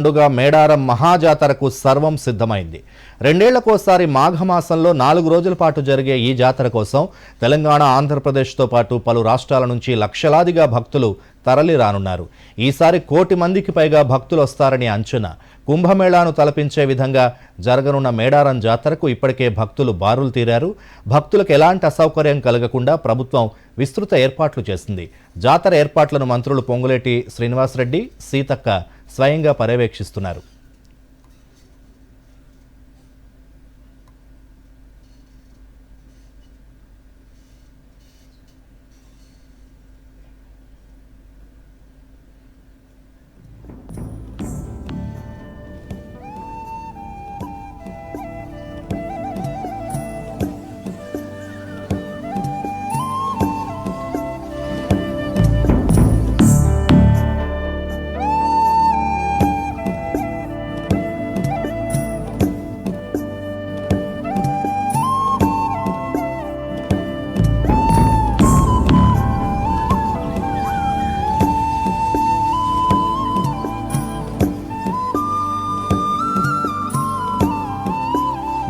పండుగ మేడారం మహాజాతరకు సర్వం సిద్ధమైంది. రెండేళ్లకోసారి మాఘమాసంలో 4 రోజుల పాటు జరిగే ఈ జాతర కోసం తెలంగాణ, ఆంధ్రప్రదేశ్తో పాటు పలు రాష్ట్రాల నుంచి లక్షలాదిగా భక్తులు తరలి రానున్నారు. ఈసారి 1 కోటి మందికి పైగా భక్తులు వస్తారని అంచనా. కుంభమేళాను తలపించే విధంగా జరగనున్న మేడారం జాతరకు ఇప్పటికే భక్తులు బారులు తీరారు. భక్తులకు ఎలాంటి అసౌకర్యం కలగకుండా ప్రభుత్వం విస్తృత ఏర్పాట్లు చేసింది. జాతర ఏర్పాట్లను మంత్రులు పొంగులేటి శ్రీనివాసరెడ్డి, సీతక్క స్వయంగా పర్యవేక్షిస్తున్నారు.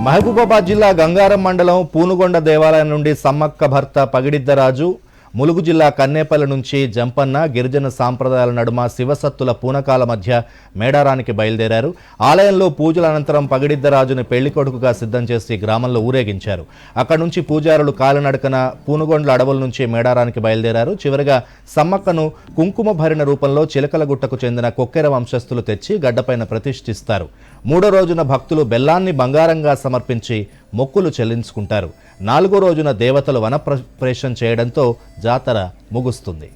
మహబూబాబాద్ జిల్లా గంగారం మండలం పూనుగొండ దేవాలయం నుండి సమ్మక్క భర్త పగిడిద్దరాజు, ములుగు జిల్లా కన్నేపల్లి నుంచి జంపన్న గిరిజన సాంప్రదాయాల నడుమ శివసత్తుల పూనకాల మధ్య మేడారానికి బయలుదేరారు. ఆలయంలో పూజల అనంతరం పగిడిద్దరాజుని పెళ్లికొడుకుగా సిద్ధం చేసి గ్రామంలో ఊరేగించారు. అక్కడి నుంచి పూజారులు కాలినడకన పూనుగొండ్ల అడవుల నుంచి మేడారానికి బయలుదేరారు. చివరిగా సమ్మక్కను కుంకుమ భరిణ రూపంలో చిలకలగుట్టకు చెందిన కొక్కెర వంశస్థులు తెచ్చి గడ్డపైన ప్రతిష్ఠిస్తారు. 3వ రోజున భక్తులు బెల్లాన్ని బంగారంగా సమర్పించి మొక్కులు చెల్లించుకుంటారు. 4వ రోజున దేవతలు వనప్రవేశం చేయడంతో జాతర ముగుస్తుంది.